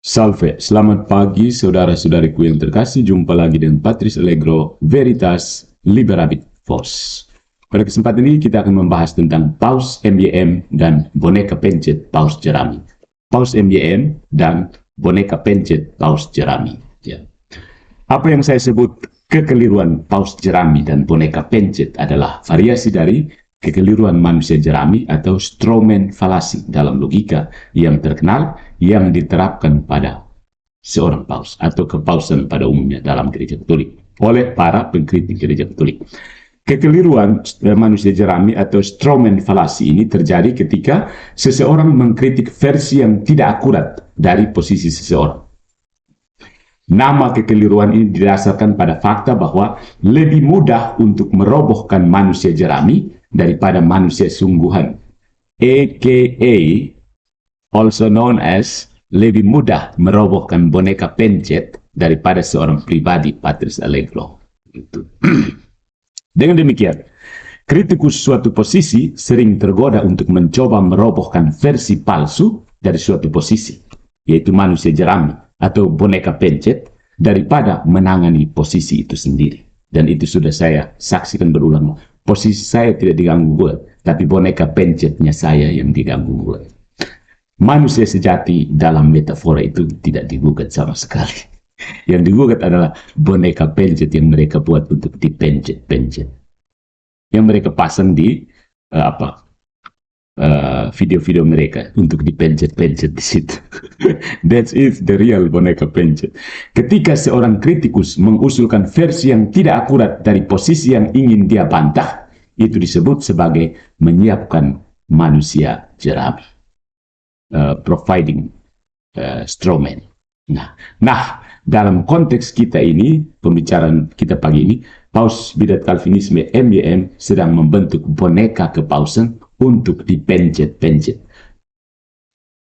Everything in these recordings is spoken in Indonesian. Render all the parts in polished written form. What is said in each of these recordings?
Salve, selamat pagi saudara-saudariku yang terkasih. Jumpa lagi dengan Patrice Allegro, Veritas Liberabit Vos. Pada kesempatan ini kita akan membahas tentang Paus MYM dan boneka pencet Paus Jerami. Paus MYM dan boneka pencet Paus Jerami. Ya. Apa yang saya sebut kekeliruan Paus Jerami dan boneka pencet adalah variasi dari kekeliruan manusia jerami atau strawman falasi dalam logika yang terkenal yang diterapkan pada seorang paus atau kepausan pada umumnya dalam gereja Katolik oleh para pengkritik gereja Katolik. Kekeliruan manusia jerami atau strawman falasi ini terjadi ketika seseorang mengkritik versi yang tidak akurat dari posisi seseorang. Nama kekeliruan ini didasarkan pada fakta bahwa lebih mudah untuk merobohkan manusia jerami daripada manusia sungguhan, aka also known as lebih mudah merobohkan boneka pencet daripada seorang pribadi, Patrice Allegro. Dengan demikian, kritikus suatu posisi sering tergoda untuk mencoba merobohkan versi palsu dari suatu posisi, yaitu manusia jerami atau boneka pencet, daripada menangani posisi itu sendiri. Dan itu sudah saya saksikan berulang. Posisi saya tidak diganggu gugat, tapi boneka pencetnya saya yang diganggu gugat. Manusia sejati dalam metafora itu tidak digugat sama sekali. Yang digugat adalah boneka pencet yang mereka buat untuk dipencet-pencet. Yang mereka pasang di video-video mereka untuk dipencet-pencet di situ. That's it, the real boneka pencet. Ketika seorang kritikus mengusulkan versi yang tidak akurat dari posisi yang ingin dia bantah, itu disebut sebagai menyiapkan manusia jerami. Providing strawman. Nah, dalam konteks kita ini, pembicaraan kita pagi ini, Paus Bidat Calvinisme MYM sedang membentuk boneka kepausan untuk dipencet-pencet,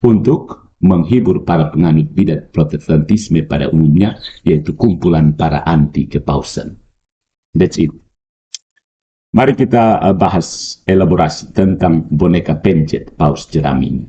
untuk menghibur para penganut bidat protestantisme pada umumnya, yaitu kumpulan para anti kepausan. That's it. Mari kita bahas elaborasi tentang boneka pencet Paus Jerami ini.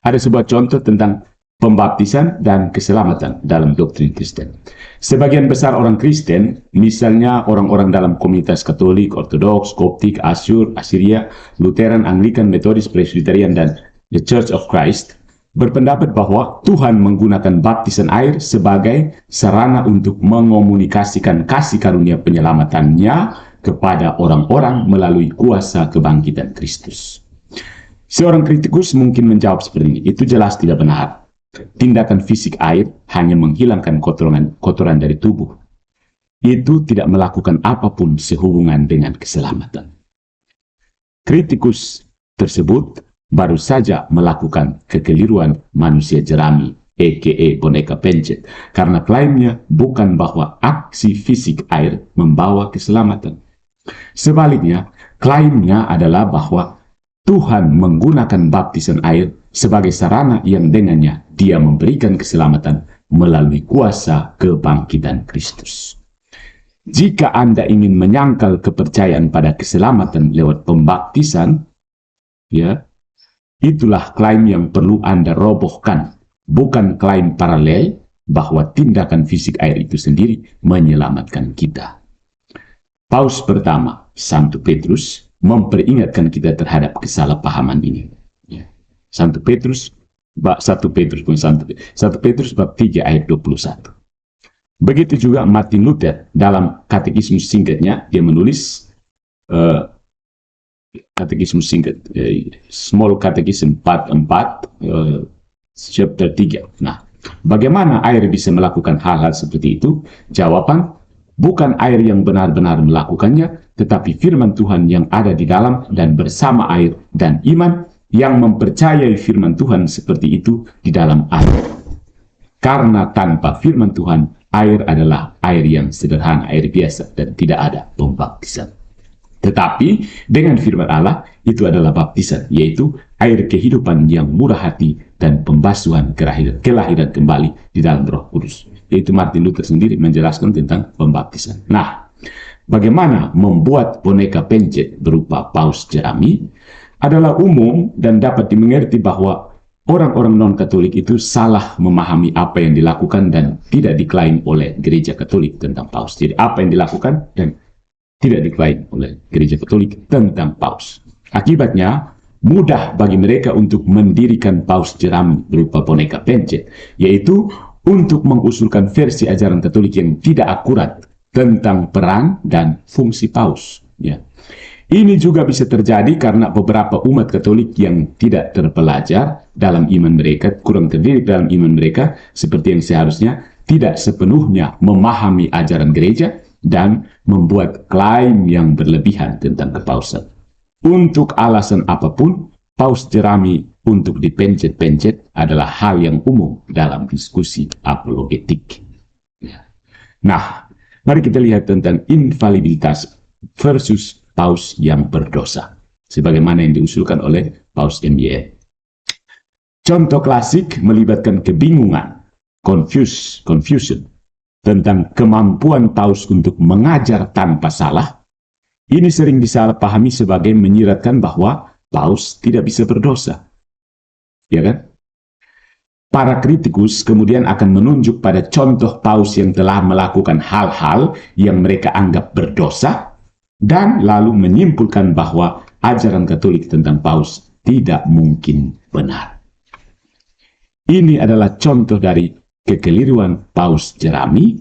Ada sebuah contoh tentang pembaptisan dan keselamatan dalam doktrin Kristen. Sebagian besar orang Kristen, misalnya orang-orang dalam komunitas Katolik, Ortodoks, Koptik, Asyur, Assyria, Lutheran, Anglikan, Metodis, Presbyterian, dan The Church of Christ, berpendapat bahwa Tuhan menggunakan baptisan air sebagai sarana untuk mengomunikasikan kasih karunia penyelamatannya kepada orang-orang melalui kuasa kebangkitan Kristus. Seorang kritikus mungkin menjawab seperti ini, itu jelas tidak benar. Tindakan fisik air hanya menghilangkan kotoran dari tubuh. Itu tidak melakukan apapun sehubungan dengan keselamatan. Kritikus tersebut baru saja melakukan kekeliruan manusia jerami, aka boneka pencet, karena klaimnya bukan bahwa aksi fisik air membawa keselamatan. Sebaliknya, klaimnya adalah bahwa Tuhan menggunakan baptisan air sebagai sarana yang dengannya Dia memberikan keselamatan melalui kuasa kebangkitan Kristus. Jika Anda ingin menyangkal kepercayaan pada keselamatan lewat pembaptisan, ya, itulah klaim yang perlu Anda robohkan, bukan klaim paralel bahwa tindakan fisik air itu sendiri menyelamatkan kita. Paus pertama, Santo Petrus, memperingatkan kita terhadap kesalahpahaman ini. 1 Petrus bab 3 ayat 21. Begitu juga Martin Luther dalam katekismus singkatnya, dia menulis katekismus singkat, Small Catechism Part 4, chapter 3. Nah, bagaimana air bisa melakukan hal-hal seperti itu? Jawaban, bukan air yang benar-benar melakukannya, tetapi firman Tuhan yang ada di dalam dan bersama air, dan iman yang mempercayai firman Tuhan seperti itu di dalam air. Karena tanpa firman Tuhan, air adalah air yang sederhana, air biasa, dan tidak ada pembaptisan. Tetapi dengan firman Allah, itu adalah baptisan, yaitu air kehidupan yang murah hati dan pembasuhan kelahiran kembali di dalam Roh Kudus. Yaitu Martin Luther sendiri menjelaskan tentang pembaptisan. Nah, bagaimana membuat boneka pencet berupa Paus Jerami adalah umum dan dapat dimengerti bahwa orang-orang non-Katolik itu salah memahami apa yang dilakukan dan tidak diklaim oleh gereja Katolik tentang Paus. Jadi apa yang dilakukan dan tidak diklaim oleh gereja Katolik tentang Paus. Akibatnya, mudah bagi mereka untuk mendirikan Paus jerami berupa boneka pencet, yaitu untuk mengusulkan versi ajaran Katolik yang tidak akurat tentang peran dan fungsi Paus. Ya. Ini juga bisa terjadi karena beberapa umat Katolik yang tidak terpelajar dalam iman mereka, kurang terdidik dalam iman mereka, seperti yang seharusnya, tidak sepenuhnya memahami ajaran gereja dan membuat klaim yang berlebihan tentang kepausan. Untuk alasan apapun, Paus jerami untuk dipencet-pencet adalah hal yang umum dalam diskusi apologetik. Nah, mari kita lihat tentang infalibilitas versus Paus yang berdosa, sebagaimana yang diusulkan oleh Paus MYM. Contoh klasik melibatkan kebingungan, confusion, tentang kemampuan Paus untuk mengajar tanpa salah. Ini sering disalahpahami sebagai menyiratkan bahwa Paus tidak bisa berdosa. Ya kan? Para kritikus kemudian akan menunjuk pada contoh Paus yang telah melakukan hal-hal yang mereka anggap berdosa, dan lalu menyimpulkan bahwa ajaran Katolik tentang Paus tidak mungkin benar. Ini adalah contoh dari kekeliruan Paus jerami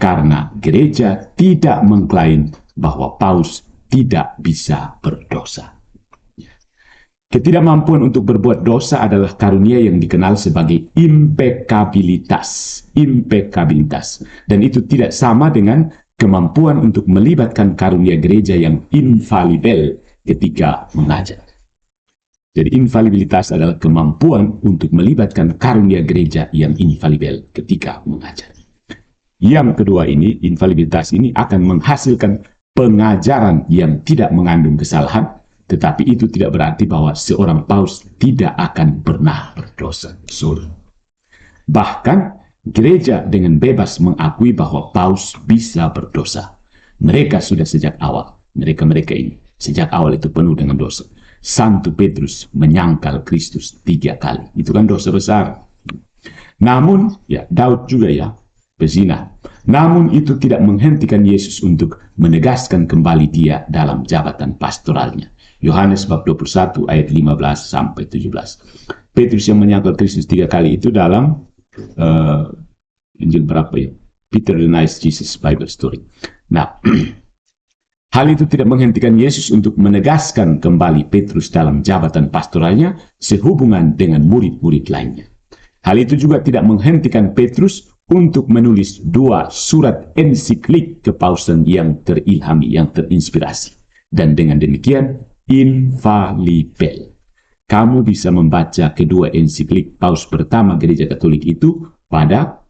karena gereja tidak mengklaim bahwa Paus tidak bisa berdosa. Ketidakmampuan untuk berbuat dosa adalah karunia yang dikenal sebagai impekabilitas. Dan itu tidak sama dengan kemampuan untuk melibatkan karunia gereja yang infalibel ketika mengajar. Jadi infalibilitas adalah kemampuan untuk melibatkan karunia gereja yang infalibel ketika mengajar. Yang kedua ini, infalibilitas ini akan menghasilkan pengajaran yang tidak mengandung kesalahan, tetapi itu tidak berarti bahwa seorang Paus tidak akan pernah berdosa. Bahkan, gereja dengan bebas mengakui bahwa Paus bisa berdosa. Mereka sudah sejak awal, mereka ini, sejak awal itu penuh dengan dosa. Santo Petrus menyangkal Kristus 3 kali. Itu kan dosa besar. Namun, ya Daud juga ya, pezina. Namun itu tidak menghentikan Yesus untuk menegaskan kembali dia dalam jabatan pastoralnya. Yohanes bab 21 ayat 15 sampai 17. Petrus yang menyangkal Kristus 3 kali itu dalam Injil berapa ya? Peter denies Jesus Bible story. Nah, hal itu tidak menghentikan Yesus untuk menegaskan kembali Petrus dalam jabatan pastoralnya sehubungan dengan murid-murid lainnya. Hal itu juga tidak menghentikan Petrus untuk menulis 2 surat ensiklik kepausan yang terilhami, yang terinspirasi. Dan dengan demikian, infalibel. Kamu bisa membaca kedua ensiklik Paus pertama Gereja Katolik itu pada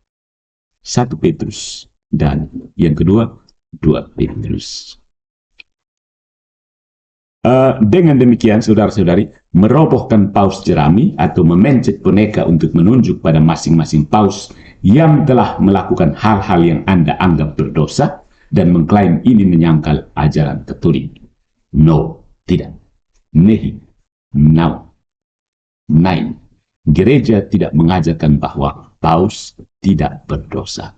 1 Petrus dan yang kedua 2 Petrus. Dengan demikian, saudara-saudari, merobohkan Paus jerami atau memencet boneka untuk menunjuk pada masing-masing Paus yang telah melakukan hal-hal yang Anda anggap berdosa dan mengklaim ini menyangkal ajaran Katolik. No, tidak. Nehi, now. Nein, gereja tidak mengajarkan bahwa Paus tidak berdosa.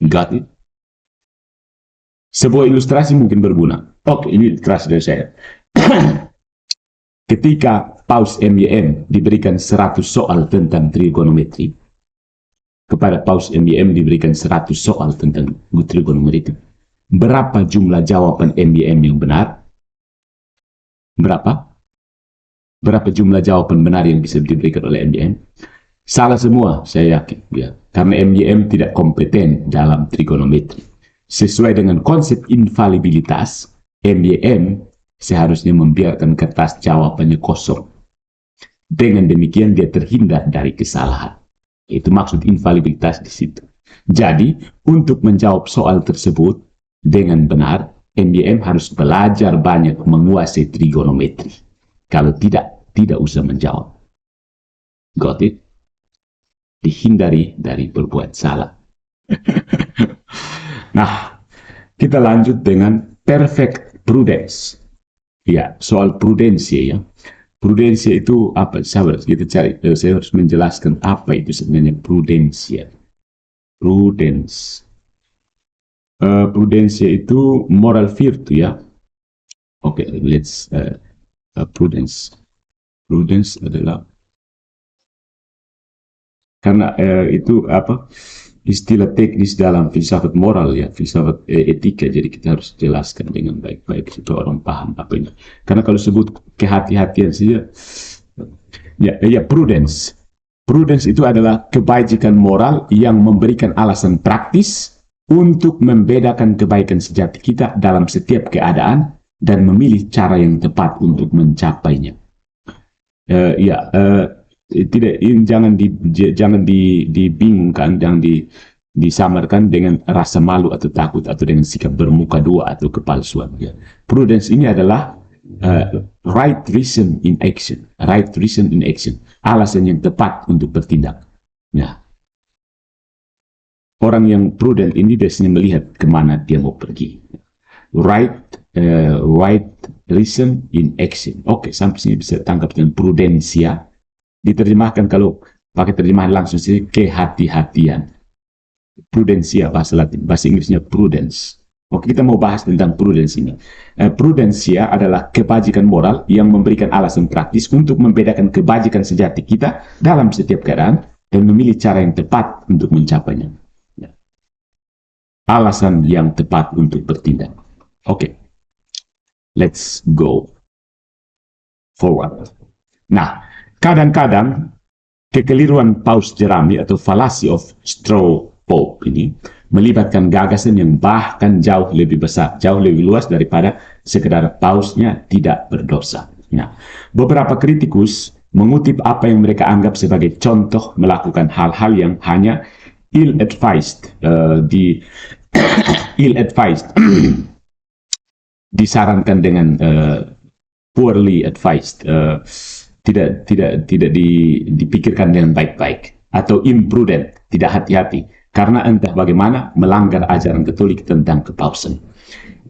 Got it? Sebuah ilustrasi mungkin berguna. Oke, ini ilustrasi dari saya. Ketika Paus MYM diberikan 100 soal tentang trigonometri, kepada Paus MYM diberikan 100 soal tentang trigonometri, berapa jumlah jawaban MYM yang benar? Berapa? Berapa jumlah jawaban benar yang bisa diberikan oleh MYM? Salah semua, saya yakin. Ya. Karena MYM tidak kompeten dalam trigonometri. Sesuai dengan konsep infalibilitas, MYM seharusnya membiarkan kertas jawabannya kosong. Dengan demikian dia terhindar dari kesalahan. Itu maksud infalibilitas di situ. Jadi, untuk menjawab soal tersebut dengan benar, MYM harus belajar banyak menguasai trigonometri. Kalau tidak usah menjawab. Got it? Dihindari dari berbuat salah. Nah, kita lanjut dengan perfect prudence. Ya, soal prudensi ya. Prudensia itu apa? Sahabat, kita cari. Saya harus menjelaskan apa itu sebenarnya prudensia. Prudence. Prudensia itu moral virtue ya. Oke, let's prudence. Prudence adalah karena itu apa? Istilah teknis dalam filsafat moral ya, filsafat etika. Jadi kita harus jelaskan dengan baik-baik supaya orang paham apa ini. Karena kalau sebut kehati-hatian saja, ya prudence. Prudence itu adalah kebajikan moral yang memberikan alasan praktis untuk membedakan kebaikan sejati kita dalam setiap keadaan dan memilih cara yang tepat untuk mencapainya. Tidak, jangan dibingungkan, jangan disamarkan dengan rasa malu atau takut atau dengan sikap bermuka dua atau kepalsuan. Ya. Prudence ini adalah right reason in action, alasan yang tepat untuk bertindak. Ya. Orang yang prudent ini biasanya melihat kemana dia mau pergi. Right reason in action. Oke, sampai sini bisa tangkap dengan prudensia. Diterjemahkan kalau pakai terjemahan langsung sih kehati-hatian. Prudensia bahasa Latin, bahasa Inggrisnya prudence. Oke, kita mau bahas tentang prudence ini. Prudensia adalah kebajikan moral yang memberikan alasan praktis untuk membedakan kebajikan sejati kita dalam setiap keadaan dan memilih cara yang tepat untuk mencapainya. Alasan yang tepat untuk bertindak. Oke, let's go forward. Nah, kadang-kadang kekeliruan Paus Jerami atau fallacy of straw pope ini melibatkan gagasan yang bahkan jauh lebih besar, jauh lebih luas daripada sekedar pausnya tidak berdosa. Nah, beberapa kritikus mengutip apa yang mereka anggap sebagai contoh melakukan hal-hal yang hanya ill-advised, disarankan dengan poorly advised, tidak dipikirkan dengan baik-baik, atau imprudent, tidak hati-hati, karena entah bagaimana melanggar ajaran Katolik tentang kepausan.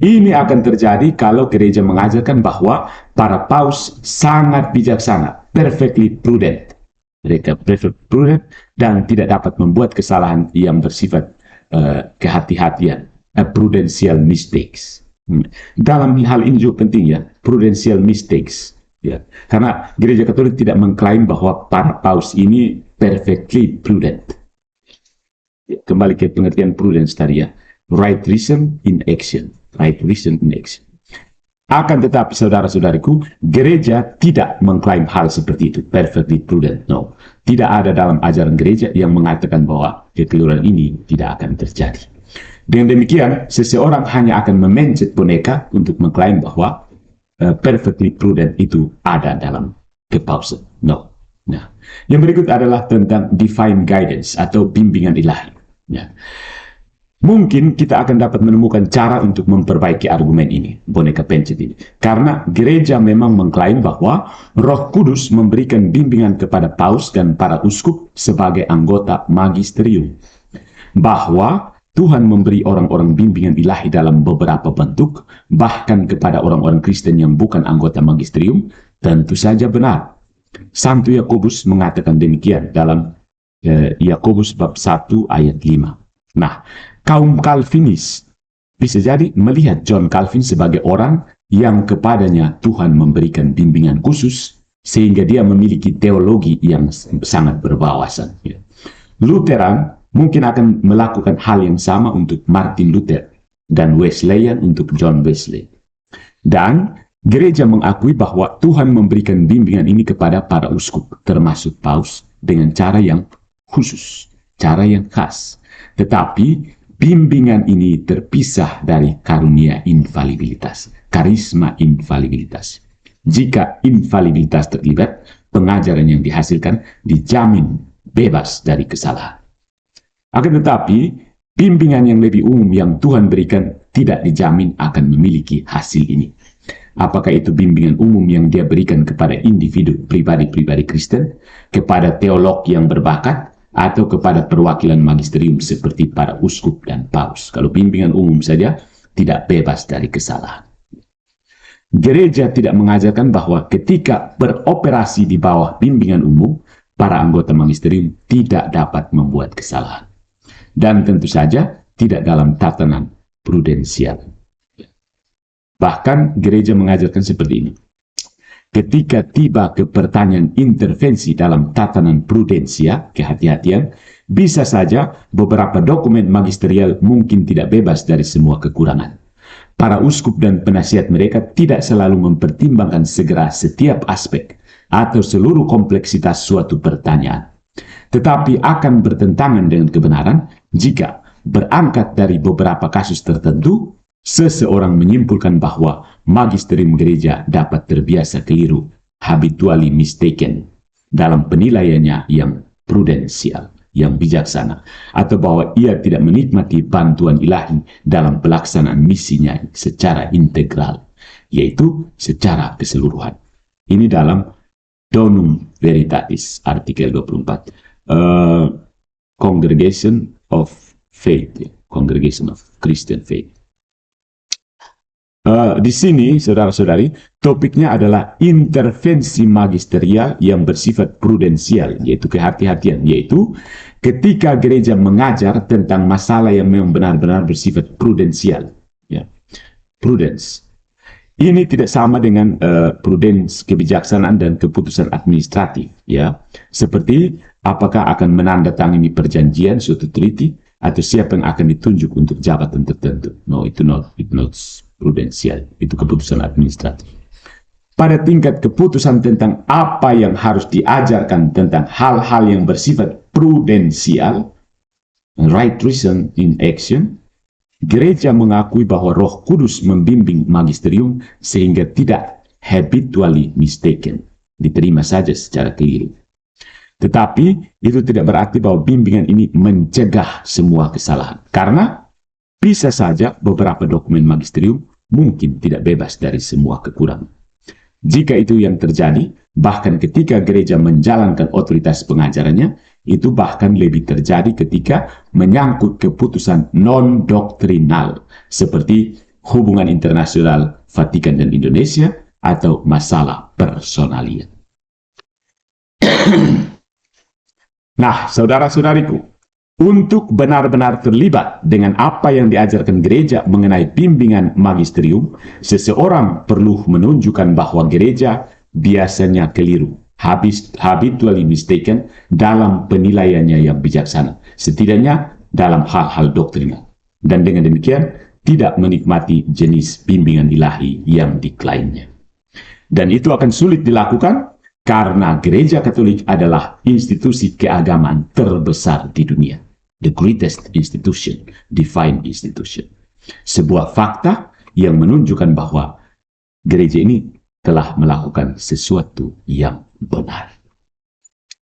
Ini akan terjadi kalau gereja mengajarkan bahwa para paus sangat bijaksana, perfectly prudent. Mereka perfect prudent dan tidak dapat membuat kesalahan yang bersifat kehati-hatian, prudential mistakes. Dalam hal ini juga penting ya, prudential mistakes. Ya, karena gereja Katolik tidak mengklaim bahwa para paus ini perfectly prudent. Ya, kembali ke pengertian prudence tadi ya, right reason in action, right reason in action. Akan tetapi saudara-saudariku, gereja tidak mengklaim hal seperti itu, perfectly prudent. No, tidak ada dalam ajaran gereja yang mengatakan bahwa kekeliruan ini tidak akan terjadi. Dengan demikian, seseorang hanya akan memencet boneka untuk mengklaim bahwa perfectly prudent itu ada dalam kepausan. No. Nah, yang berikut adalah tentang divine guidance atau bimbingan ilahi. Ya. Mungkin kita akan dapat menemukan cara untuk memperbaiki argumen ini, boneka pencet ini. Karena gereja memang mengklaim bahwa Roh Kudus memberikan bimbingan kepada paus dan para uskup sebagai anggota magisterium. Bahwa Tuhan memberi orang-orang bimbingan ilahi dalam beberapa bentuk, bahkan kepada orang-orang Kristen yang bukan anggota magisterium, tentu saja benar. Santo Yakobus mengatakan demikian dalam Yakobus bab 1 ayat 5. Nah, kaum Calvinis bisa jadi melihat John Calvin sebagai orang yang kepadanya Tuhan memberikan bimbingan khusus, sehingga dia memiliki teologi yang sangat berwawasan. Lutheran mungkin akan melakukan hal yang sama untuk Martin Luther dan Wesleyan untuk John Wesley. Dan gereja mengakui bahwa Tuhan memberikan bimbingan ini kepada para uskup, termasuk paus, dengan cara yang khusus, cara yang khas. Tetapi bimbingan ini terpisah dari karunia infalibilitas, karisma infalibilitas. Jika infalibilitas terlibat, pengajaran yang dihasilkan dijamin bebas dari kesalahan. Akan tetapi, bimbingan yang lebih umum yang Tuhan berikan tidak dijamin akan memiliki hasil ini. Apakah itu bimbingan umum yang dia berikan kepada individu pribadi-pribadi Kristen, kepada teolog yang berbakat, atau kepada perwakilan magisterium seperti para uskup dan paus. Kalau bimbingan umum saja, tidak bebas dari kesalahan. Gereja tidak mengajarkan bahwa ketika beroperasi di bawah bimbingan umum, para anggota magisterium tidak dapat membuat kesalahan. Dan tentu saja tidak dalam tatanan prudensial. Bahkan gereja mengajarkan seperti ini. Ketika tiba ke pertanyaan intervensi dalam tatanan prudensia, kehati-hatian, bisa saja beberapa dokumen magisterial mungkin tidak bebas dari semua kekurangan. Para uskup dan penasihat mereka tidak selalu mempertimbangkan segera setiap aspek atau seluruh kompleksitas suatu pertanyaan, tetapi akan bertentangan dengan kebenaran jika berangkat dari beberapa kasus tertentu, seseorang menyimpulkan bahwa magisterium gereja dapat terbiasa keliru, habitually mistaken, dalam penilaiannya yang prudensial, yang bijaksana, atau bahwa ia tidak menikmati bantuan ilahi dalam pelaksanaan misinya secara integral, yaitu secara keseluruhan. Ini dalam Donum Veritatis, artikel 24. Congregation of Faith, Congregation of Christian Faith. Di sini, saudara-saudari, topiknya adalah intervensi magisterial yang bersifat prudensial, yaitu kehati-hatian, yaitu ketika gereja mengajar tentang masalah yang memang benar-benar bersifat prudensial. Ya. Prudence. Ini tidak sama dengan prudence, kebijaksanaan dan keputusan administratif. Ya. Seperti apakah akan menandatangani perjanjian suatu treaty atau siapa yang akan ditunjuk untuk jabatan tertentu. No, itu not prudensial, itu keputusan administratif. Pada tingkat keputusan tentang apa yang harus diajarkan tentang hal-hal yang bersifat prudensial, right reason in action, gereja mengakui bahwa Roh Kudus membimbing magisterium sehingga tidak habitually mistaken, diterima saja secara keliru. Tetapi itu tidak berarti bahwa bimbingan ini mencegah semua kesalahan, karena bisa saja beberapa dokumen magisterium mungkin tidak bebas dari semua kekurangan. Jika itu yang terjadi, bahkan ketika gereja menjalankan otoritas pengajarannya, itu bahkan lebih terjadi ketika menyangkut keputusan non-doktrinal, seperti hubungan internasional Vatikan dan Indonesia, atau masalah personalia. Nah, saudara-saudariku, untuk benar-benar terlibat dengan apa yang diajarkan gereja mengenai bimbingan magisterium, seseorang perlu menunjukkan bahwa gereja biasanya keliru, habitually mistaken dalam penilaiannya yang bijaksana, setidaknya dalam hal-hal doktrinal. Dan dengan demikian, tidak menikmati jenis bimbingan ilahi yang diklaimnya. Dan itu akan sulit dilakukan karena gereja Katolik adalah institusi keagamaan terbesar di dunia. The greatest institution, divine institution. Sebuah fakta yang menunjukkan bahwa gereja ini telah melakukan sesuatu yang benar.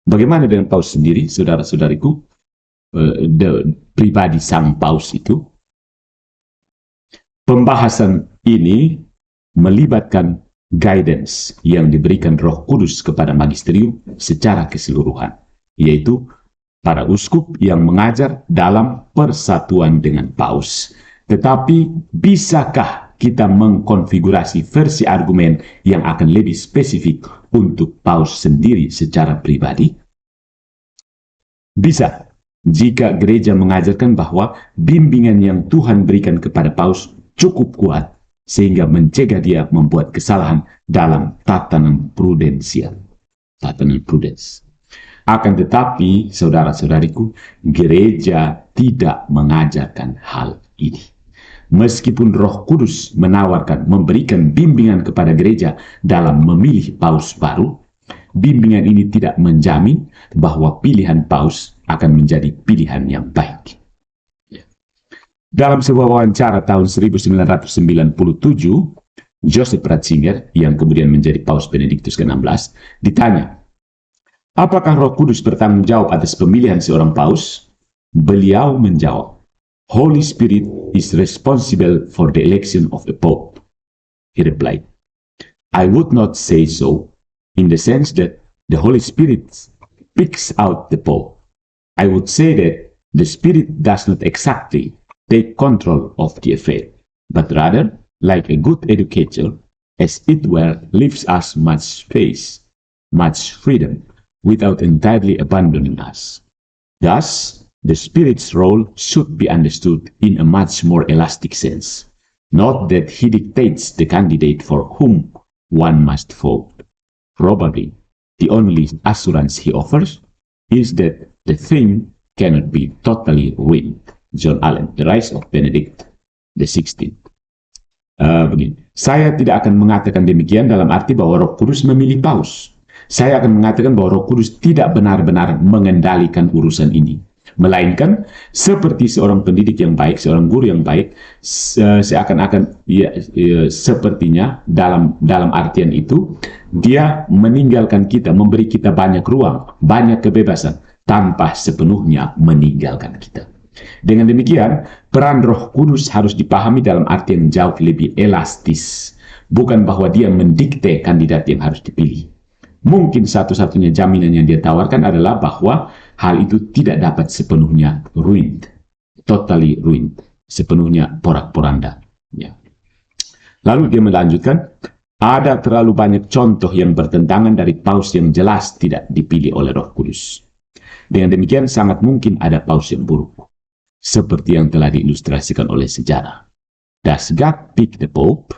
Bagaimana dengan Paus sendiri, saudara-saudariku? Pribadi sang Paus itu? Pembahasan ini melibatkan guidance yang diberikan Roh Kudus kepada magisterium secara keseluruhan, yaitu para uskup yang mengajar dalam persatuan dengan Paus. Tetapi bisakah kita mengkonfigurasi versi argumen yang akan lebih spesifik untuk Paus sendiri secara pribadi? Bisa, jika gereja mengajarkan bahwa bimbingan yang Tuhan berikan kepada Paus cukup kuat sehingga mencegah dia membuat kesalahan dalam tatanan prudensial, tatanan prudens. Akan tetapi, saudara-saudariku, gereja tidak mengajarkan hal ini. Meskipun Roh Kudus memberikan bimbingan kepada gereja dalam memilih Paus baru, bimbingan ini tidak menjamin bahwa pilihan Paus akan menjadi pilihan yang baik. Dalam sebuah wawancara tahun 1997, Joseph Ratzinger, yang kemudian menjadi Paus Benediktus ke-16, ditanya, apakah Roh Kudus bertanggung jawab atas pemilihan seorang Paus? Beliau menjawab, Holy Spirit is responsible for the election of the Pope. He replied, I would not say so, in the sense that the Holy Spirit picks out the Pope. I would say that the Spirit does not exactly take control of the affair, but rather, like a good educator, as it were, leaves us much space, much freedom, without entirely abandoning us. Thus, the Spirit's role should be understood in a much more elastic sense, not that he dictates the candidate for whom one must vote. Probably, the only assurance he offers is that the thing cannot be totally ruined. John Allen, The Rise of Benedict XVI. Begini, saya tidak akan mengatakan demikian dalam arti bahwa Roh Kudus memilih paus. Saya akan mengatakan bahwa Roh Kudus tidak benar-benar mengendalikan urusan ini, melainkan seperti seorang pendidik yang baik, seorang guru yang baik, seakan-akan sepertinya dalam artian itu dia meninggalkan kita, memberi kita banyak ruang, banyak kebebasan tanpa sepenuhnya meninggalkan kita. Dengan demikian, peran Roh Kudus harus dipahami dalam arti yang jauh lebih elastis, bukan bahwa dia mendikte kandidat yang harus dipilih. Mungkin satu-satunya jaminan yang dia tawarkan adalah bahwa hal itu tidak dapat sepenuhnya ruined, totally ruined, sepenuhnya porak-poranda. Ya. Lalu dia melanjutkan, ada terlalu banyak contoh yang bertentangan dari paus yang jelas tidak dipilih oleh Roh Kudus. Dengan demikian sangat mungkin ada paus yang buruk, seperti yang telah diilustrasikan oleh sejarah. Does God pick the Pope?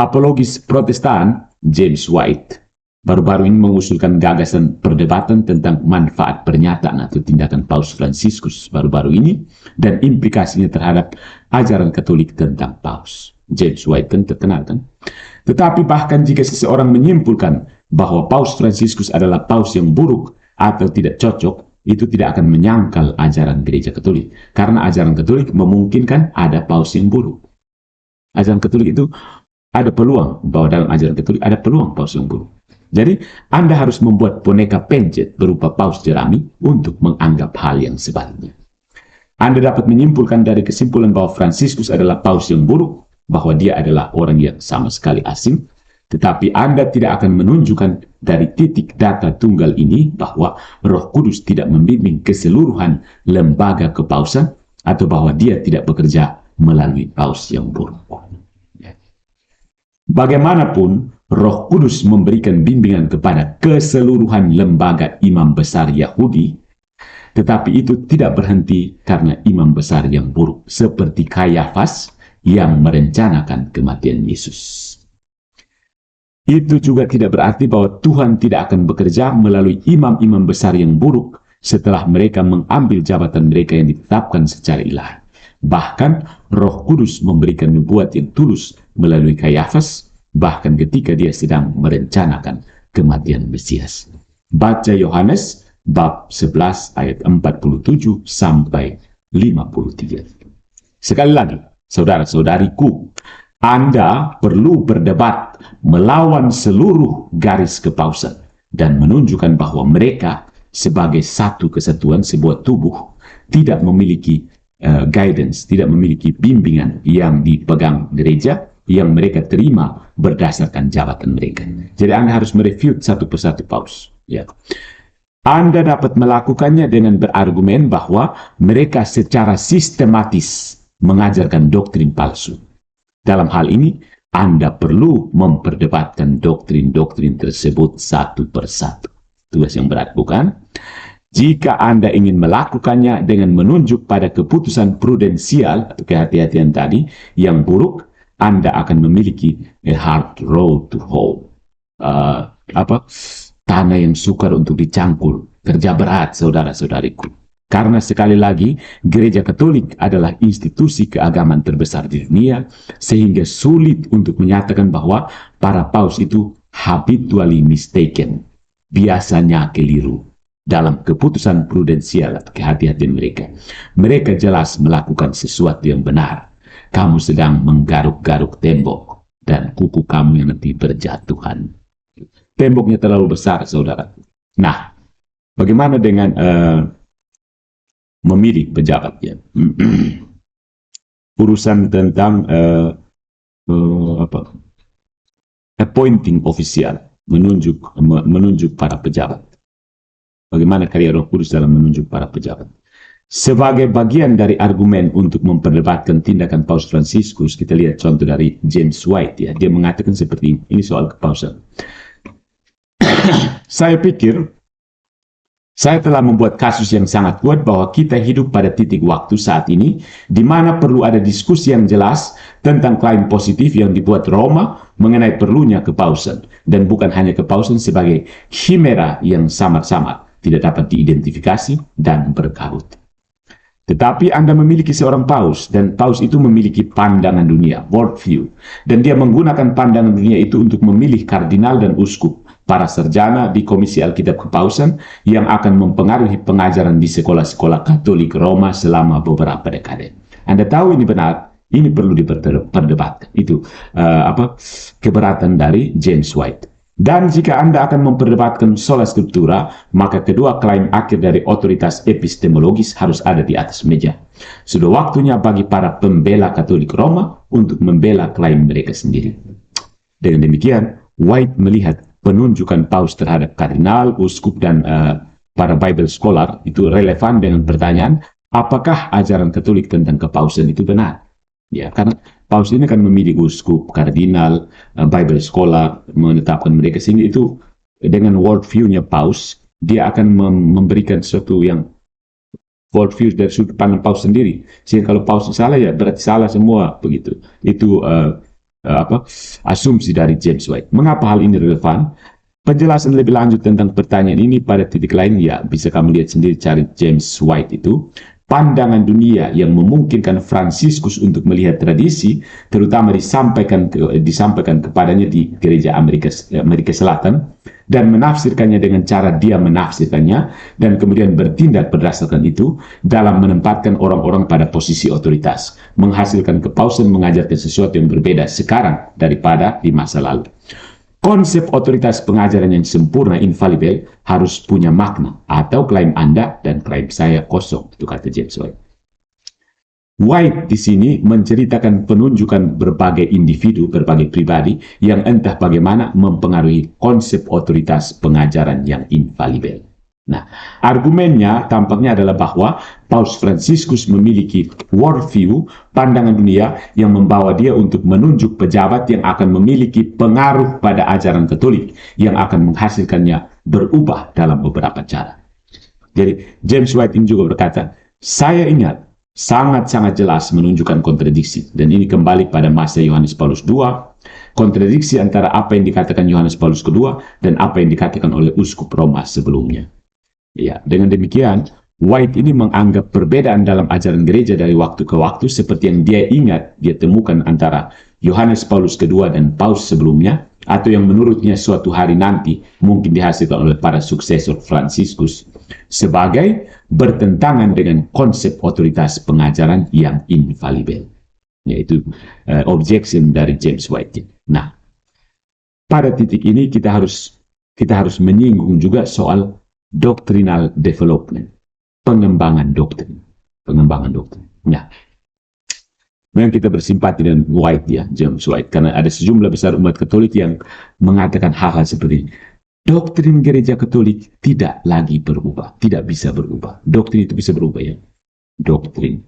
Apologis Protestan James White baru-baru ini mengusulkan gagasan perdebatan tentang manfaat pernyataan atau tindakan Paus Fransiskus baru-baru ini dan implikasinya terhadap ajaran Katolik tentang Paus. James White kan terkenal kan? Tetapi bahkan jika seseorang menyimpulkan bahwa Paus Fransiskus adalah paus yang buruk atau tidak cocok, itu tidak akan menyangkal ajaran gereja Katolik. Karena ajaran Katolik memungkinkan ada paus yang buruk. Ajaran Katolik itu ada peluang, bahwa dalam ajaran Katolik ada peluang paus yang buruk. Jadi, Anda harus membuat boneka pencet berupa paus jerami untuk menganggap hal yang sebaliknya. Anda dapat menyimpulkan dari kesimpulan bahwa Fransiskus adalah paus yang buruk, bahwa dia adalah orang yang sama sekali asing, tetapi Anda tidak akan menunjukkan dari titik data tunggal ini bahwa Roh Kudus tidak membimbing keseluruhan lembaga kepausan atau bahwa dia tidak bekerja melalui paus yang buruk. Bagaimanapun, Roh Kudus memberikan bimbingan kepada keseluruhan lembaga imam besar Yahudi, tetapi itu tidak berhenti karena imam besar yang buruk, seperti Kayafas yang merencanakan kematian Yesus. Itu juga tidak berarti bahwa Tuhan tidak akan bekerja melalui imam-imam besar yang buruk setelah mereka mengambil jabatan mereka yang ditetapkan secara ilahi. Bahkan Roh Kudus memberikan nubuat yang tulus melalui Kayafas, bahkan ketika dia sedang merencanakan kematian Mesias. Baca Yohanes bab 11 ayat 47 sampai 53. Sekali lagi, saudara-saudariku, Anda perlu berdebat melawan seluruh garis kepausan dan menunjukkan bahwa mereka sebagai satu kesatuan sebuah tubuh tidak memiliki guidance, tidak memiliki bimbingan yang dipegang gereja yang mereka terima berdasarkan jabatan mereka. Jadi Anda harus merefute satu persatu paus. Ya. Anda dapat melakukannya dengan berargumen bahwa mereka secara sistematis mengajarkan doktrin palsu. Dalam hal ini, Anda perlu memperdebatkan doktrin-doktrin tersebut satu persatu. Tugas yang berat, bukan? Jika Anda ingin melakukannya dengan menunjuk pada keputusan prudensial atau kehati-hatian tadi yang buruk, Anda akan memiliki a hard road to hoe. Tanah yang sukar untuk dicangkul. Kerja berat, saudara-saudariku. Karena sekali lagi, gereja Katolik adalah institusi keagamaan terbesar di dunia, sehingga sulit untuk menyatakan bahwa para paus itu habitually mistaken, biasanya keliru, dalam keputusan prudensial atau kehati-hatian mereka. Mereka jelas melakukan sesuatu yang benar. Kamu sedang menggaruk-garuk tembok, dan kuku kamu yang nanti berjatuhan. Temboknya terlalu besar, saudara. Nah, bagaimana dengan memilih pejabat ya? Urusan tentang appointing official, menunjuk para pejabat. Bagaimana karya Roh Kudus dalam menunjuk para pejabat? Sebagai bagian dari argumen untuk memperdebatkan tindakan Paus Fransiskus, kita lihat contoh dari James White, ya. Dia mengatakan seperti ini soal kepausan. Saya pikir saya telah membuat kasus yang sangat kuat bahwa kita hidup pada titik waktu saat ini di mana perlu ada diskusi yang jelas tentang klaim positif yang dibuat Roma mengenai perlunya kepausan, dan bukan hanya kepausan sebagai chimera yang samar-samar, tidak dapat diidentifikasi dan berkarut. Tetapi Anda memiliki seorang paus, dan paus itu memiliki pandangan dunia, worldview, dan dia menggunakan pandangan dunia itu untuk memilih kardinal dan uskup, para sarjana di Komisi Alkitab Kepausan yang akan mempengaruhi pengajaran di sekolah-sekolah Katolik Roma selama beberapa dekade. Anda tahu ini benar, ini perlu diperdebatkan. Itu keberatan dari James White. Dan jika Anda akan memperdebatkan sola scriptura, maka kedua klaim akhir dari otoritas epistemologis harus ada di atas meja. Sudah waktunya bagi para pembela Katolik Roma untuk membela klaim mereka sendiri. Dengan demikian, White melihat penunjukan paus terhadap kardinal, uskup, dan para Bible scholar itu relevan dengan pertanyaan, apakah ajaran Katolik tentang kepausan itu benar? Ya, karena paus ini kan memilih uskup, kardinal, Bible scholar, menetapkan mereka, sehingga itu dengan worldview-nya paus, dia akan memberikan sesuatu yang worldview dari sudut pandang paus sendiri. Sehingga kalau paus salah, ya berarti salah semua, begitu. Itu asumsi dari James White. Mengapa hal ini relevan? Penjelasan lebih lanjut tentang pertanyaan ini pada titik lain, ya bisa kamu lihat sendiri, cari James White itu. Pandangan dunia yang memungkinkan Fransiskus untuk melihat tradisi, terutama disampaikan kepadanya di gereja Amerika Selatan, dan menafsirkannya dengan cara dia menafsirkannya, dan kemudian bertindak berdasarkan itu dalam menempatkan orang-orang pada posisi otoritas, menghasilkan kepausan mengajarkan sesuatu yang berbeda sekarang daripada di masa lalu. Konsep otoritas pengajaran yang sempurna, infalibel, harus punya makna, atau klaim Anda dan klaim saya kosong, itu kata James White. White di sini menceritakan penunjukan berbagai individu, berbagai pribadi, yang entah bagaimana mempengaruhi konsep otoritas pengajaran yang infalibel. Nah, argumennya tampaknya adalah bahwa Paus Fransiskus memiliki worldview, pandangan dunia yang membawa dia untuk menunjuk pejabat yang akan memiliki pengaruh pada ajaran Katolik yang akan menghasilkannya berubah dalam beberapa cara. Jadi James White ini juga berkata, saya ingat sangat-sangat jelas menunjukkan kontradiksi, dan ini kembali pada masa Yohanes Paulus II, kontradiksi antara apa yang dikatakan Yohanes Paulus II dan apa yang dikatakan oleh uskup Roma sebelumnya. Ya, dengan demikian, White ini menganggap perbedaan dalam ajaran gereja dari waktu ke waktu seperti yang dia ingat dia temukan antara Yohanes Paulus II dan paus sebelumnya, atau yang menurutnya suatu hari nanti mungkin dihasilkan oleh para suksesor Fransiskus, sebagai bertentangan dengan konsep otoritas pengajaran yang infalibel. Yaitu objection dari James White. Nah, pada titik ini kita harus menyinggung juga soal doctrinal development, pengembangan doktrin. Nah, memang kita bersimpati dengan White, ya, James White, karena ada sejumlah besar umat Katolik yang mengatakan hal-hal seperti ini. Doktrin gereja Katolik tidak lagi berubah, tidak bisa berubah. Doktrin itu bisa berubah, ya. Doktrin,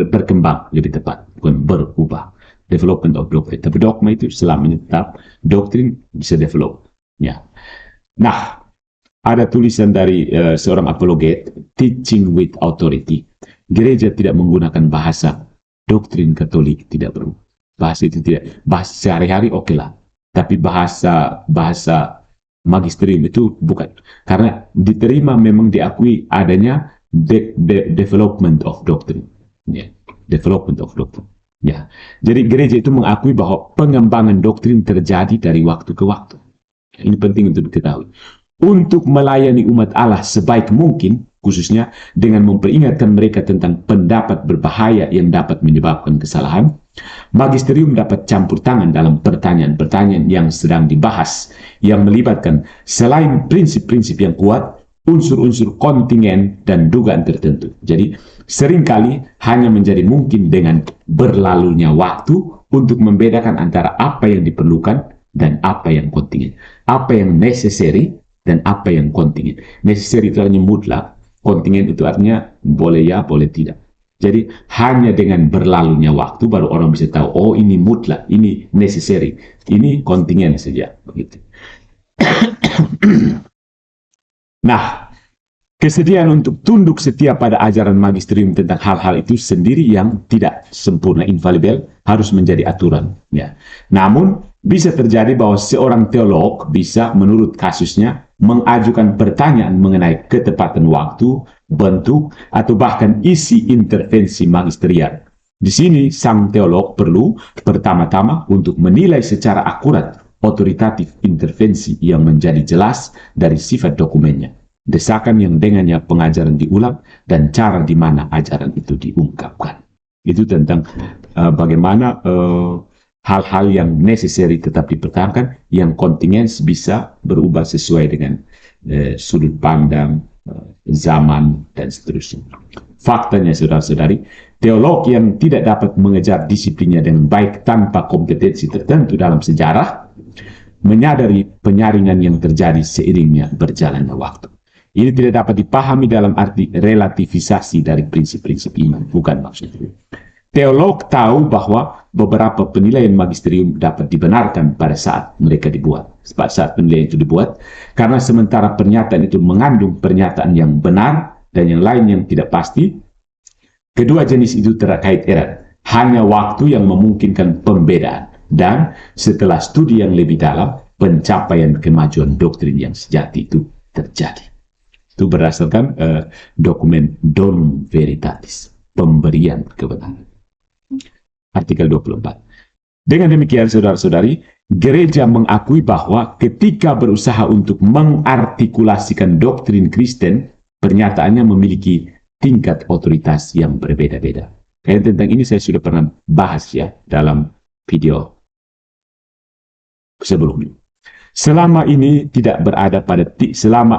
berkembang lebih tepat, bukan berubah. Development of doctrine. Tapi dogma itu selamanya tetap, doktrin bisa develop. Ya. Nah, ada tulisan dari seorang apologet, Teaching with Authority. Gereja tidak menggunakan bahasa doktrin Katolik, tidak berubah. Bahasa itu tidak, bahasa sehari-hari oke lah. Tapi bahasa magisterium itu bukan. Karena diterima, memang diakui adanya development of doctrine. Yeah. Development of doctrine. Ya. Jadi gereja itu mengakui bahwa pengembangan doktrin terjadi dari waktu ke waktu. Ini penting untuk diketahui. Untuk melayani umat Allah sebaik mungkin, khususnya dengan memperingatkan mereka tentang pendapat berbahaya yang dapat menyebabkan kesalahan, magisterium dapat campur tangan dalam pertanyaan-pertanyaan yang sedang dibahas, yang melibatkan selain prinsip-prinsip yang kuat, unsur-unsur kontingen dan dugaan tertentu. Jadi, seringkali hanya menjadi mungkin dengan berlalunya waktu untuk membedakan antara apa yang diperlukan dan apa yang kontingen. Apa yang necessary dan apa yang kontingen. Necessary itu hanya mutlak, Kontingen itu artinya boleh ya, boleh tidak. Jadi hanya dengan berlalunya waktu baru orang bisa tahu, oh ini mutlak, ini necessary, ini kontingen saja. Begitu. Nah, kesediaan untuk tunduk setia pada ajaran magisterium tentang hal-hal itu sendiri yang tidak sempurna, infalibel, harus menjadi aturan. Ya. Namun, bisa terjadi bahwa seorang teolog bisa menurut kasusnya mengajukan pertanyaan mengenai ketepatan waktu, bentuk, atau bahkan isi intervensi magisterial. Di sini, sang teolog perlu pertama-tama untuk menilai secara akurat otoritatif intervensi yang menjadi jelas dari sifat dokumennya, desakan yang dengannya pengajaran diulang, dan cara di mana ajaran itu diungkapkan. Itu tentang bagaimana hal-hal yang necessary tetap dipertahankan, yang kontingen bisa berubah sesuai dengan sudut pandang, zaman, dan seterusnya. Faktanya, saudara-saudari, teolog yang tidak dapat mengejar disiplinnya dengan baik tanpa kompetensi tertentu dalam sejarah, menyadari penyaringan yang terjadi seiringnya berjalannya waktu. Ini tidak dapat dipahami dalam arti relativisasi dari prinsip-prinsip iman, bukan maksudnya. Teolog tahu bahwa beberapa penilaian magisterium dapat dibenarkan pada saat mereka dibuat. Saat penilaian itu dibuat, karena sementara pernyataan itu mengandung pernyataan yang benar dan yang lain yang tidak pasti, kedua jenis itu terkait erat. Hanya waktu yang memungkinkan pembedaan. Dan setelah studi yang lebih dalam, pencapaian kemajuan doktrin yang sejati itu terjadi. Itu berdasarkan dokumen Donum Veritatis, pemberian kebenaran. Artikel 24. Dengan demikian, saudara-saudari, gereja mengakui bahwa ketika berusaha untuk mengartikulasikan doktrin Kristen, pernyataannya memiliki tingkat otoritas yang berbeda-beda. Kayak tentang ini saya sudah pernah bahas ya dalam video sebelumnya. Selama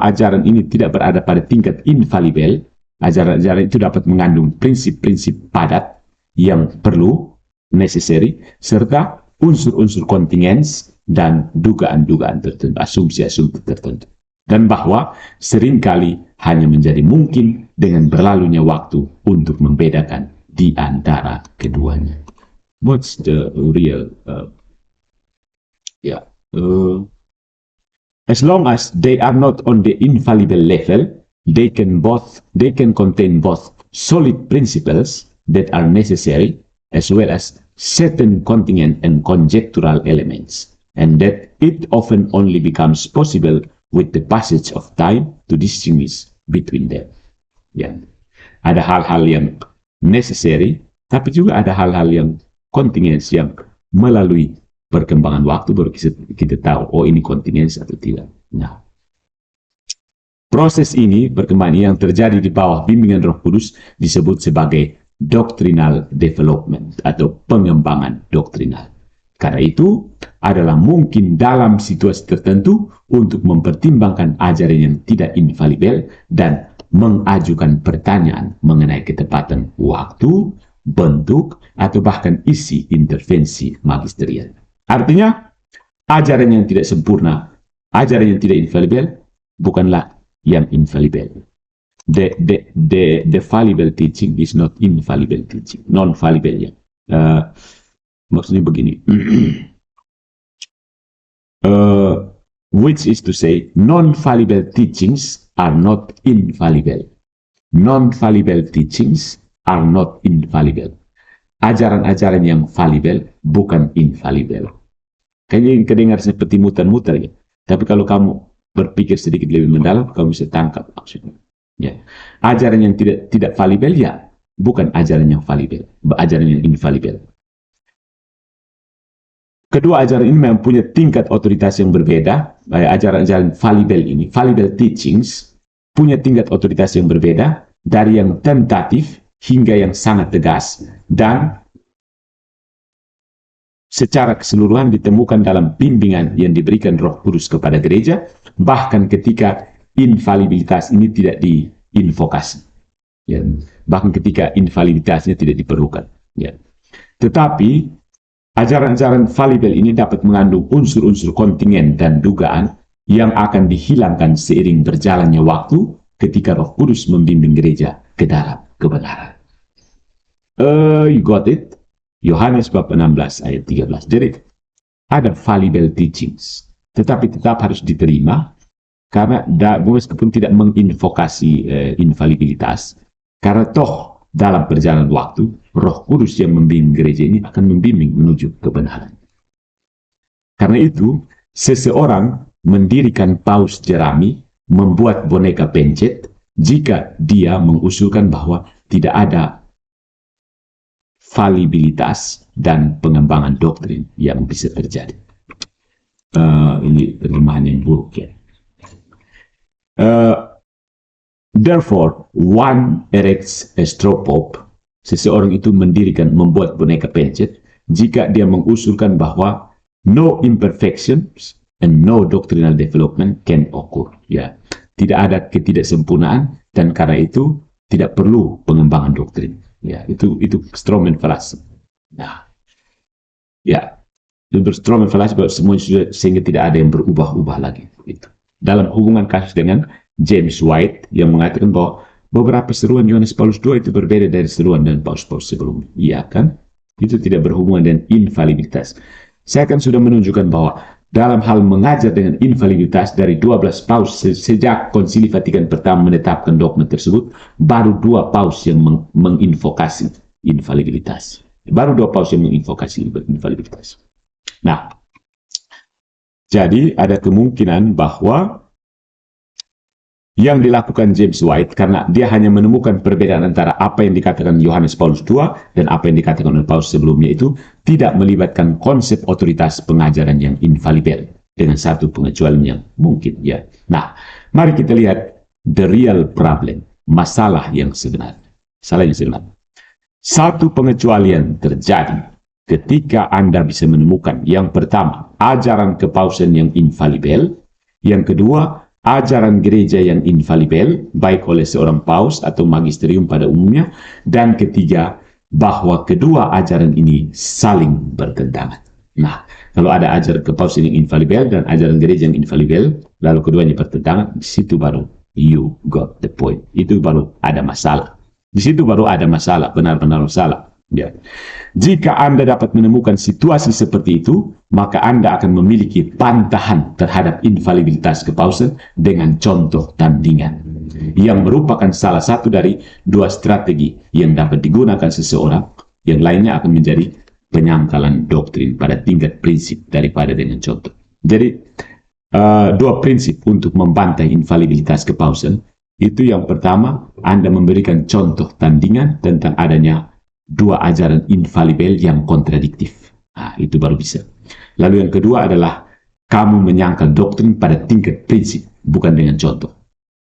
ajaran ini tidak berada pada tingkat infalibel, ajaran-ajaran itu dapat mengandung prinsip-prinsip padat yang perlu, necessary, serta unsur-unsur kontingens dan dugaan-dugaan tertentu, asumsi-asumsi tertentu. Dan bahwa seringkali hanya menjadi mungkin dengan berlalunya waktu untuk membedakan di antara keduanya. What's the real as long as they are not on the infallible level, they can contain both solid principles that are necessary as well as certain contingent and conjectural elements, and that it often only becomes possible with the passage of time to distinguish between them. Ya, ada hal-hal yang necessary, tapi juga ada hal-hal yang contingent yang melalui perkembangan waktu baru kita tahu, oh ini kontingens atau tidak. Nah, proses ini perkembangan yang terjadi di bawah bimbingan Roh Kudus disebut sebagai doctrinal development atau pengembangan doktrinal. Karena itu adalah mungkin dalam situasi tertentu untuk mempertimbangkan ajaran yang tidak infalibel dan mengajukan pertanyaan mengenai ketepatan waktu, bentuk, atau bahkan isi intervensi magisterial. Artinya, ajaran yang tidak sempurna, ajaran yang tidak infalibel, bukanlah yang infalibel. The fallible teaching is not infallible teaching, non-fallible ya. Maksudnya begini, which is to say, non-fallible teachings are not infallible. Non-fallible teachings are not infallible. Ajaran-ajaran yang fallible bukan infallible. Kayaknya kedengar seperti muter-muter ya. Tapi kalau kamu berpikir sedikit lebih mendalam, kamu bisa tangkap maksudnya. Ya. Ajaran yang tidak fallible ya, bukan ajaran yang fallible, ajaran yang infallible. Kedua ajaran ini mempunyai tingkat otoritas yang berbeda. Ajaran-ajaran fallible ini, fallible teachings, punya tingkat otoritas yang berbeda dari yang tentatif hingga yang sangat tegas, dan secara keseluruhan ditemukan dalam bimbingan yang diberikan Roh Kudus kepada gereja, bahkan ketika infalibilitas ini tidak diinvokasi, ya, bahkan ketika infalibilitasnya tidak diperlukan. Ya. Tetapi ajaran-ajaran fallible ini dapat mengandung unsur-unsur kontingen dan dugaan yang akan dihilangkan seiring berjalannya waktu ketika Roh Kudus membimbing gereja ke dalam kebenaran. You got it? Yohanes bab 16 ayat 13. Jadi ada fallible teachings, tetapi tetap harus diterima karena meskipun tidak menginvokasi infalibilitas, karena toh dalam perjalanan waktu Roh Kudus yang membimbing gereja ini akan membimbing menuju kebenaran. Karena itu seseorang mendirikan paus jerami, membuat boneka pencet jika dia mengusulkan bahwa tidak ada falibilitas dan pengembangan doktrin yang bisa terjadi. Ini terjemahan yang buruk ya. Therefore, one erects a straw pope. Seseorang itu membuat boneka pencet jika dia mengusulkan bahwa no imperfections and no doctrinal development can occur. Ya, tidak ada ketidaksempurnaan dan karena itu tidak perlu pengembangan doktrin. Ya, itu strawman fallacy. Nah, ya, itu strawman fallacy bahwa semua sehingga tidak ada yang berubah-ubah lagi. Itu dalam hubungan kasus dengan James White yang mengatakan bahwa beberapa seruan Yohanes Paulus II itu berbeda dari seruan dan paus-paus sebelumnya. Iya kan? Itu tidak berhubungan dengan infalibilitas. Saya kan sudah menunjukkan bahwa dalam hal mengajar dengan infalibilitas dari 12 paus sejak Konsili Vatikan pertama menetapkan dogma tersebut, baru 2 paus yang menginvokasi infalibilitas. Baru 2 paus yang menginvokasi infalibilitas. Nah, jadi ada kemungkinan bahwa yang dilakukan James White, karena dia hanya menemukan perbedaan antara apa yang dikatakan Yohanes Paulus II dan apa yang dikatakan oleh paus sebelumnya itu tidak melibatkan konsep otoritas pengajaran yang infalibel dengan satu pengecualian yang mungkin ya. Nah, mari kita lihat the real problem, masalah yang sebenarnya. Salah yang sebenarnya. Satu pengecualian terjadi ketika Anda bisa menemukan yang pertama, ajaran kepausan yang infalibel, yang kedua, ajaran gereja yang infalibel, baik oleh seorang paus atau magisterium pada umumnya, dan ketiga, bahwa kedua ajaran ini saling bertentangan. Nah, kalau ada ajaran kepausan yang infalibel dan ajaran gereja yang infalibel, lalu keduanya bertentangan, di situ baru you got the point. Itu baru ada masalah. Di situ baru ada masalah, benar-benar masalah. Ya. Jika Anda dapat menemukan situasi seperti itu, maka Anda akan memiliki pantahan terhadap infalibilitas kepausan dengan contoh tandingan, yang merupakan salah satu dari 2 strategi yang dapat digunakan seseorang, yang lainnya akan menjadi penyangkalan doktrin pada tingkat prinsip daripada dengan contoh. Jadi, 2 prinsip untuk membantah infalibilitas kepausan, itu yang pertama, Anda memberikan contoh tandingan tentang adanya 2 ajaran infalibel yang kontradiktif. Nah, itu baru bisa. Lalu yang kedua adalah kamu menyangkal doktrin pada tingkat prinsip, bukan dengan contoh.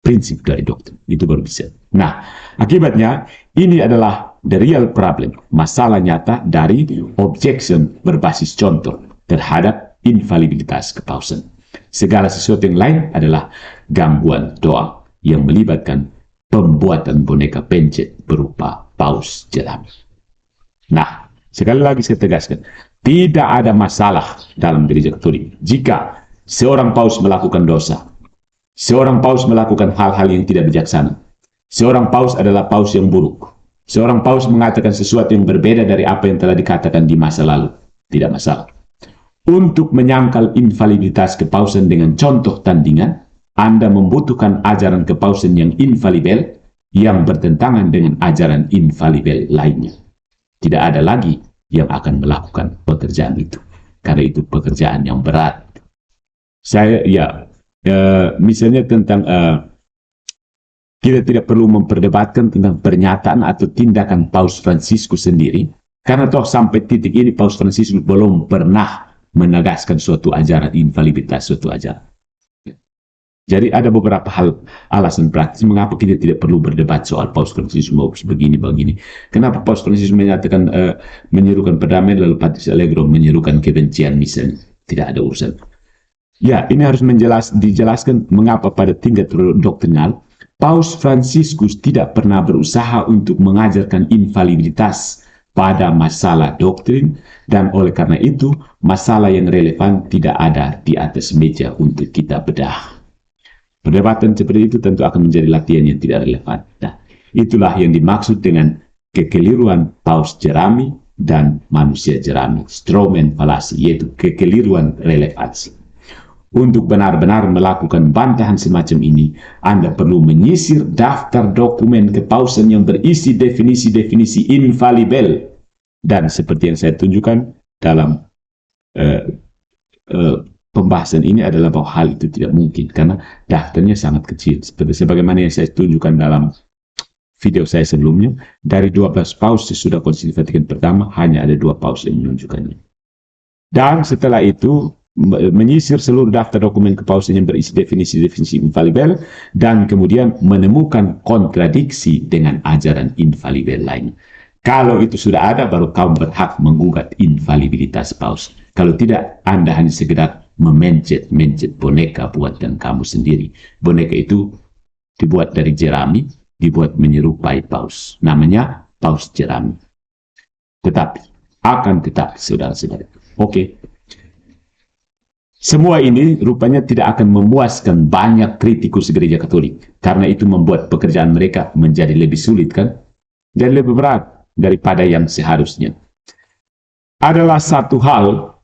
Prinsip dari doktrin, itu baru bisa. Nah, akibatnya ini adalah the real problem, masalah nyata dari objection berbasis contoh terhadap infalibilitas kepausan. Segala sesuatu yang lain adalah gangguan doa yang melibatkan pembuatan boneka pencet berupa paus jerami. Nah, sekali lagi saya tegaskan, tidak ada masalah dalam gereja Katolik jika seorang paus melakukan dosa, seorang paus melakukan hal-hal yang tidak bijaksana, seorang paus adalah paus yang buruk, seorang paus mengatakan sesuatu yang berbeda dari apa yang telah dikatakan di masa lalu, tidak masalah. Untuk menyangkal infalibilitas kepausan dengan contoh tandingan, Anda membutuhkan ajaran kepausan yang infalibel yang bertentangan dengan ajaran infalibel lainnya. Tidak ada lagi yang akan melakukan pekerjaan itu, karena itu pekerjaan yang berat. Saya misalnya tentang kita tidak perlu memperdebatkan tentang pernyataan atau tindakan Paus Fransiskus sendiri, karena toh sampai titik ini Paus Fransiskus belum pernah menegaskan suatu ajaran infalibilitas, suatu ajaran. Jadi ada beberapa hal alasan praktis mengapa kita tidak perlu berdebat soal Paus Fransiskus mau begini. Kenapa Paus Fransiskus menyatakan menyerukan perdamaian lalu Patrice Allegro menyerukan kebencian misalnya? Tidak ada urusan. Ya, ini harus dijelaskan mengapa pada tingkat doktrinal Paus Fransiskus tidak pernah berusaha untuk mengajarkan infalibilitas pada masalah doktrin, dan oleh karena itu masalah yang relevan tidak ada di atas meja untuk kita bedah. Perdebatan seperti itu tentu akan menjadi latihan yang tidak relevan. Nah, itulah yang dimaksud dengan kekeliruan Paus Jerami dan manusia jerami, strawman falasi, yaitu kekeliruan relevansi. Untuk benar-benar melakukan bantahan semacam ini, Anda perlu menyisir daftar dokumen kepausan yang berisi definisi-definisi infalibel. Dan seperti yang saya tunjukkan dalam pembahasan ini adalah bahwa hal itu tidak mungkin, karena daftarnya sangat kecil. Sebagaimana yang saya tunjukkan dalam video saya sebelumnya, dari 12 paus sesudah Konsili Vatikan pertama, hanya ada 2 paus yang menunjukkannya. Dan setelah itu, menyisir seluruh daftar dokumen kepausan yang berisi definisi-definisi infalibel, dan kemudian menemukan kontradiksi dengan ajaran infalibel lain. Kalau itu sudah ada, baru kamu berhak menggugat infalibilitas paus. Kalau tidak, Anda hanya sekedar memencet-mencet boneka buatan kamu sendiri. Boneka itu dibuat dari jerami, dibuat menyerupai paus. Namanya Paus Jerami. Tetapi, saudara-saudara. Oke. Semua ini rupanya tidak akan memuaskan banyak kritikus gereja Katolik. Karena itu membuat pekerjaan mereka menjadi lebih sulit, kan? Dan lebih berat daripada yang seharusnya. Adalah satu hal,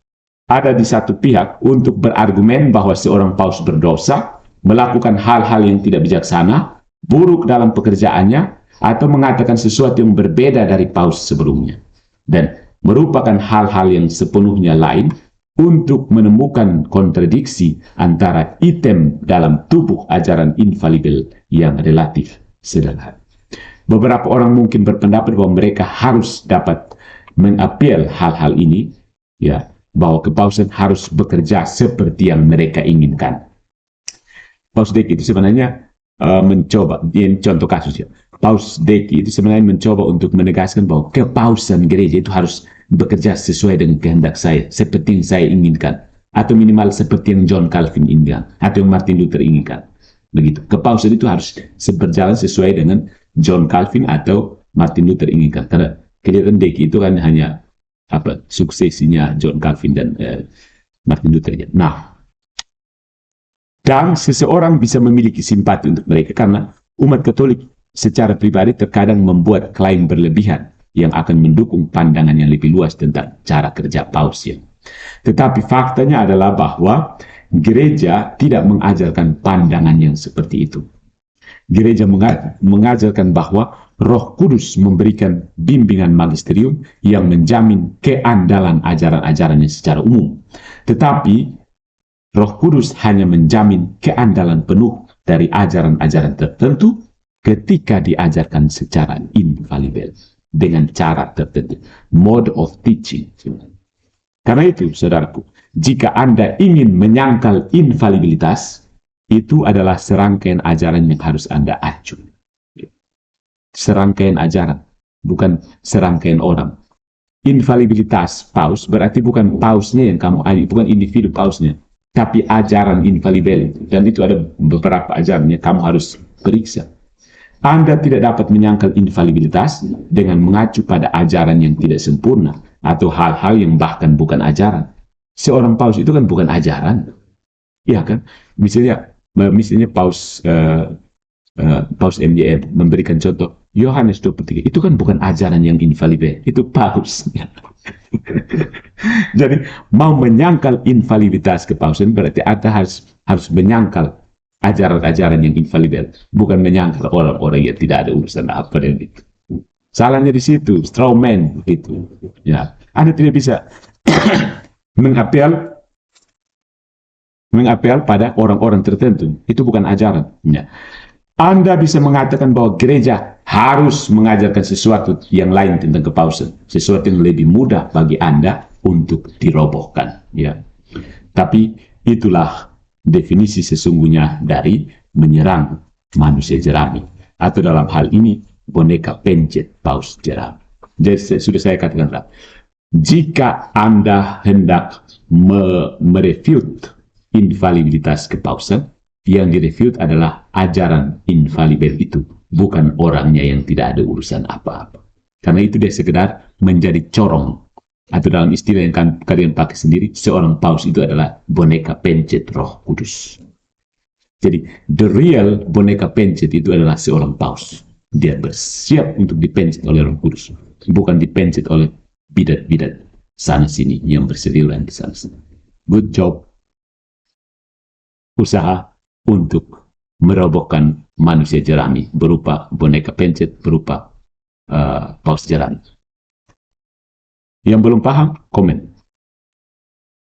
ada di satu pihak untuk berargumen bahwa seorang paus berdosa, melakukan hal-hal yang tidak bijaksana, buruk dalam pekerjaannya, atau mengatakan sesuatu yang berbeda dari paus sebelumnya. Dan merupakan hal-hal yang sepenuhnya lain untuk menemukan kontradiksi antara item dalam tubuh ajaran infalibel yang relatif sederhana. Beberapa orang mungkin berpendapat bahwa mereka harus dapat mengapel hal-hal ini, ya, bahwa kepausan harus bekerja seperti yang mereka inginkan. Paus Deki itu sebenarnya mencoba, ini contoh kasus ya. Paus Deki itu sebenarnya mencoba untuk menegaskan bahwa kepausan gereja itu harus bekerja sesuai dengan kehendak saya, seperti yang saya inginkan, atau minimal seperti yang John Calvin inginkan, atau yang Martin Luther inginkan. Begitu. Kepausan itu harus berjalan sesuai dengan John Calvin atau Martin Luther inginkan. Karena kelihatan Deki itu kan hanya suksesinya John Calvin dan Martin Luther. Nah, dan seseorang bisa memiliki simpati untuk mereka karena umat Katolik secara pribadi terkadang membuat klaim berlebihan yang akan mendukung pandangan yang lebih luas tentang cara kerja paus ya. Tetapi faktanya adalah bahwa gereja tidak mengajarkan pandangan yang seperti itu. Gereja mengajarkan bahwa Roh Kudus memberikan bimbingan magisterium yang menjamin keandalan ajaran-ajarannya secara umum. Tetapi Roh Kudus hanya menjamin keandalan penuh dari ajaran-ajaran tertentu ketika diajarkan secara infalibel dengan cara tertentu, mode of teaching. Karena itu, saudaraku, jika Anda ingin menyangkal infalibilitas, itu adalah serangkaian ajaran yang harus Anda acu. Serangkaian ajaran, bukan serangkaian orang. Infalibilitas paus berarti bukan pausnya yang kamu adu, bukan individu pausnya, tapi ajaran infalibel. Dan itu ada beberapa ajarannya kamu harus periksa. Anda tidak dapat menyangkal infalibilitas dengan mengacu pada ajaran yang tidak sempurna atau hal-hal yang bahkan bukan ajaran. Seorang paus itu kan bukan ajaran. Ya kan? Misalnya paus MJR memberikan contoh Yohanes 23, itu kan bukan ajaran yang infalibel, itu paus. Jadi mau menyangkal infalibilitas kepausan berarti Anda harus menyangkal ajaran-ajaran yang infalibel, bukan menyangkal orang-orang yang tidak ada urusan apa dengan itu. Salahnya di situ, strawman itu. Ya, Anda tidak bisa mengapel pada orang-orang tertentu. Itu bukan ajaran. Ya. Anda bisa mengatakan bahwa gereja harus mengajarkan sesuatu yang lain tentang kepausan, sesuatu yang lebih mudah bagi Anda untuk dirobohkan. Ya. Tapi itulah definisi sesungguhnya dari menyerang manusia jerami, atau dalam hal ini boneka pencet paus jerami. Jadi sudah saya katakan, jika Anda hendak merefute infalibilitas kepausan, yang direfute adalah ajaran infalibel itu, bukan orangnya yang tidak ada urusan apa-apa. Karena itu dia sekedar menjadi corong, atau dalam istilah yang kalian pakai sendiri, seorang paus itu adalah boneka pencet Roh Kudus. Jadi, the real boneka pencet itu adalah seorang paus. Dia bersiap untuk dipencet oleh Roh Kudus, bukan dipencet oleh bidat-bidat sana sini yang berseliweran di sana sini. Good job. Usaha untuk merobohkan manusia jerami berupa boneka pencet, berupa paus jerami. Yang belum paham, komen.